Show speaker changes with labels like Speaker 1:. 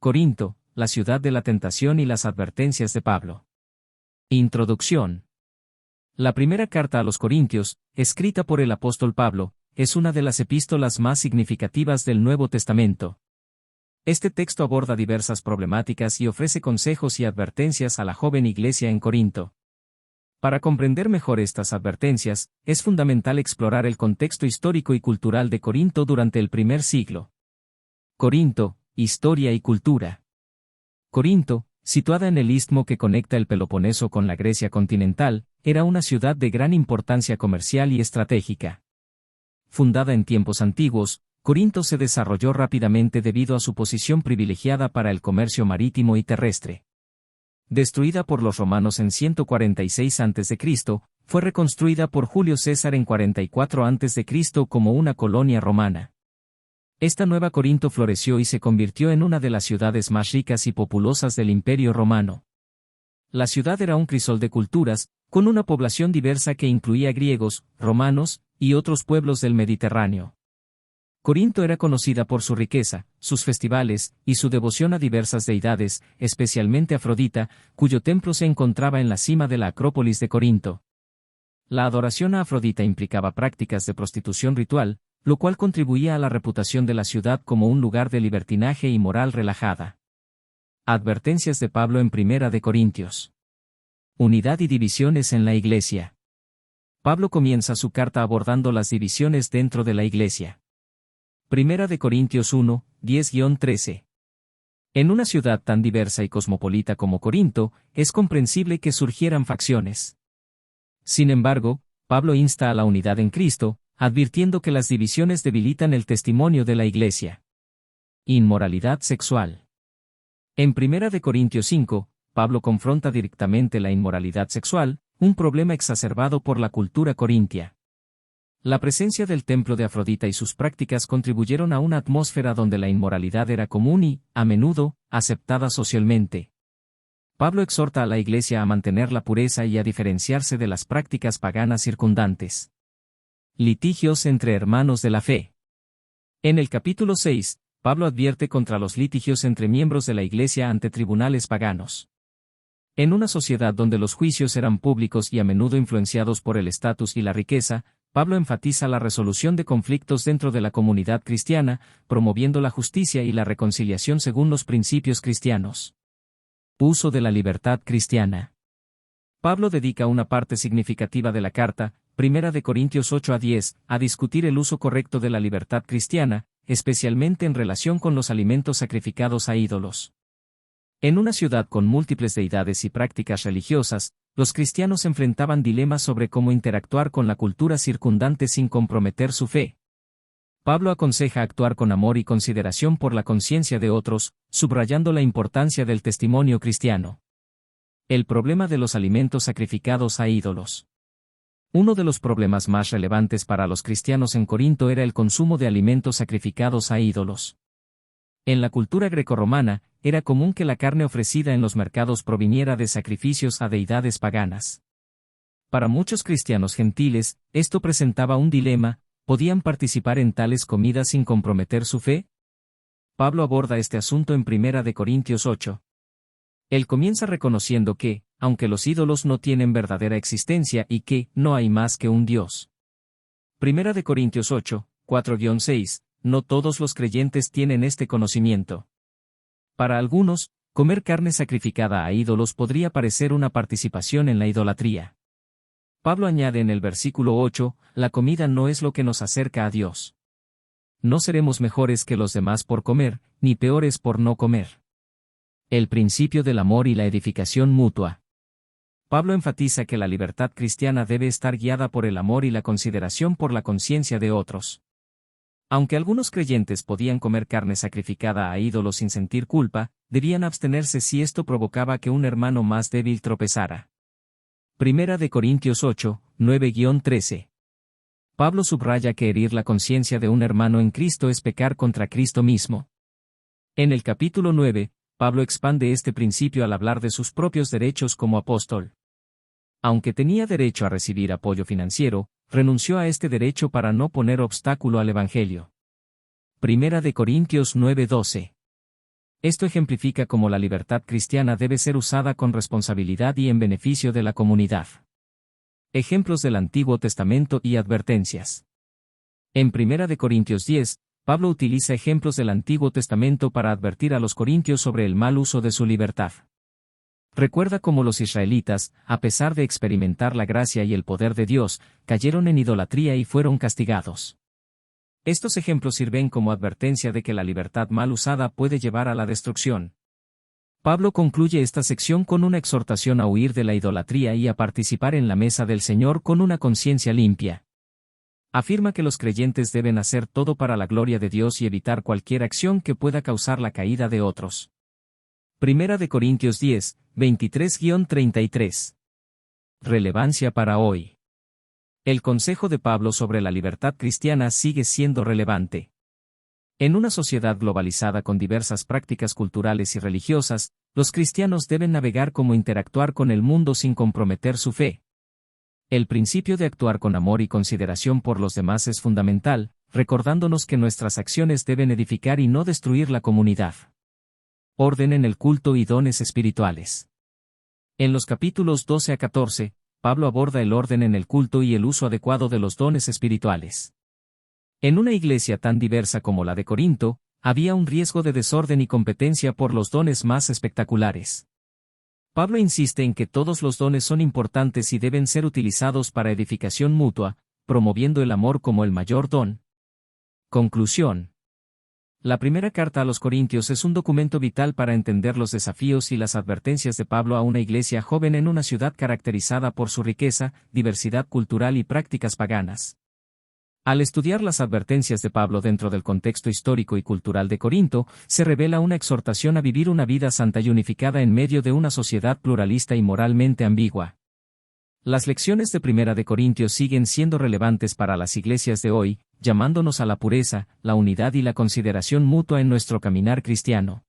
Speaker 1: Corinto, la ciudad de la tentación y las advertencias de Pablo. Introducción. La primera carta a los Corintios, escrita por el apóstol Pablo, es una de las epístolas más significativas del Nuevo Testamento. Este texto aborda diversas problemáticas y ofrece consejos y advertencias a la joven iglesia en Corinto. Para comprender mejor estas advertencias, es fundamental explorar el contexto histórico y cultural de Corinto durante el primer siglo. Corinto, historia y cultura. Corinto, situada en el istmo que conecta el Peloponeso con la Grecia continental, era una ciudad de gran importancia comercial y estratégica. Fundada en tiempos antiguos, Corinto se desarrolló rápidamente debido a su posición privilegiada para el comercio marítimo y terrestre. Destruida por los romanos en 146 a.C., fue reconstruida por Julio César en 44 a.C. como una colonia romana. Esta nueva Corinto floreció y se convirtió en una de las ciudades más ricas y populosas del Imperio Romano. La ciudad era un crisol de culturas, con una población diversa que incluía griegos, romanos, y otros pueblos del Mediterráneo. Corinto era conocida por su riqueza, sus festivales, y su devoción a diversas deidades, especialmente Afrodita, cuyo templo se encontraba en la cima de la Acrópolis de Corinto. La adoración a Afrodita implicaba prácticas de prostitución ritual, lo cual contribuía a la reputación de la ciudad como un lugar de libertinaje y moral relajada. Advertencias de Pablo en Primera de Corintios. Unidad y divisiones en la Iglesia. Pablo comienza su carta abordando las divisiones dentro de la Iglesia. Primera de Corintios 1, 10-13. En una ciudad tan diversa y cosmopolita como Corinto, es comprensible que surgieran facciones. Sin embargo, Pablo insta a la unidad en Cristo, advirtiendo que las divisiones debilitan el testimonio de la Iglesia. Inmoralidad sexual. En 1 Corintios 5, Pablo confronta directamente la inmoralidad sexual, un problema exacerbado por la cultura corintia. La presencia del templo de Afrodita y sus prácticas contribuyeron a una atmósfera donde la inmoralidad era común y, a menudo, aceptada socialmente. Pablo exhorta a la Iglesia a mantener la pureza y a diferenciarse de las prácticas paganas circundantes. Litigios entre hermanos de la fe. En el capítulo 6, Pablo advierte contra los litigios entre miembros de la Iglesia ante tribunales paganos. En una sociedad donde los juicios eran públicos y a menudo influenciados por el estatus y la riqueza, Pablo enfatiza la resolución de conflictos dentro de la comunidad cristiana, promoviendo la justicia y la reconciliación según los principios cristianos. Uso de la libertad cristiana. Pablo dedica una parte significativa de la carta, 1 Corintios 8-10, a discutir el uso correcto de la libertad cristiana, especialmente en relación con los alimentos sacrificados a ídolos. En una ciudad con múltiples deidades y prácticas religiosas, los cristianos enfrentaban dilemas sobre cómo interactuar con la cultura circundante sin comprometer su fe. Pablo aconseja actuar con amor y consideración por la conciencia de otros, subrayando la importancia del testimonio cristiano. El problema de los alimentos sacrificados a ídolos. Uno de los problemas más relevantes para los cristianos en Corinto era el consumo de alimentos sacrificados a ídolos. En la cultura grecorromana, era común que la carne ofrecida en los mercados proviniera de sacrificios a deidades paganas. Para muchos cristianos gentiles, esto presentaba un dilema: ¿podían participar en tales comidas sin comprometer su fe? Pablo aborda este asunto en 1 Corintios 8. Él comienza reconociendo que, aunque los ídolos no tienen verdadera existencia y que no hay más que un Dios. 1 Corintios 8, 4-6, no todos los creyentes tienen este conocimiento. Para algunos, comer carne sacrificada a ídolos podría parecer una participación en la idolatría. Pablo añade en el versículo 8, la comida no es lo que nos acerca a Dios. No seremos mejores que los demás por comer, ni peores por no comer. El principio del amor y la edificación mutua. Pablo enfatiza que la libertad cristiana debe estar guiada por el amor y la consideración por la conciencia de otros. Aunque algunos creyentes podían comer carne sacrificada a ídolos sin sentir culpa, debían abstenerse si esto provocaba que un hermano más débil tropezara. 1 Corintios 8, 9-13. Pablo subraya que herir la conciencia de un hermano en Cristo es pecar contra Cristo mismo. En el capítulo 9, Pablo expande este principio al hablar de sus propios derechos como apóstol. Aunque tenía derecho a recibir apoyo financiero, renunció a este derecho para no poner obstáculo al Evangelio. 1 Corintios 9:12. Esto ejemplifica cómo la libertad cristiana debe ser usada con responsabilidad y en beneficio de la comunidad. Ejemplos del Antiguo Testamento y advertencias. En 1 Corintios 10, Pablo utiliza ejemplos del Antiguo Testamento para advertir a los corintios sobre el mal uso de su libertad. Recuerda cómo los israelitas, a pesar de experimentar la gracia y el poder de Dios, cayeron en idolatría y fueron castigados. Estos ejemplos sirven como advertencia de que la libertad mal usada puede llevar a la destrucción. Pablo concluye esta sección con una exhortación a huir de la idolatría y a participar en la mesa del Señor con una conciencia limpia. Afirma que los creyentes deben hacer todo para la gloria de Dios y evitar cualquier acción que pueda causar la caída de otros. 1 Corintios 10, 23-33. Relevancia para hoy. El consejo de Pablo sobre la libertad cristiana sigue siendo relevante. En una sociedad globalizada con diversas prácticas culturales y religiosas, los cristianos deben navegar cómo interactuar con el mundo sin comprometer su fe. El principio de actuar con amor y consideración por los demás es fundamental, recordándonos que nuestras acciones deben edificar y no destruir la comunidad. Orden en el culto y dones espirituales. En los capítulos 12 a 14, Pablo aborda el orden en el culto y el uso adecuado de los dones espirituales. En una iglesia tan diversa como la de Corinto, había un riesgo de desorden y competencia por los dones más espectaculares. Pablo insiste en que todos los dones son importantes y deben ser utilizados para edificación mutua, promoviendo el amor como el mayor don. Conclusión. La primera carta a los Corintios es un documento vital para entender los desafíos y las advertencias de Pablo a una iglesia joven en una ciudad caracterizada por su riqueza, diversidad cultural y prácticas paganas. Al estudiar las advertencias de Pablo dentro del contexto histórico y cultural de Corinto, se revela una exhortación a vivir una vida santa y unificada en medio de una sociedad pluralista y moralmente ambigua. Las lecciones de 1 Corintios siguen siendo relevantes para las iglesias de hoy, llamándonos a la pureza, la unidad y la consideración mutua en nuestro caminar cristiano.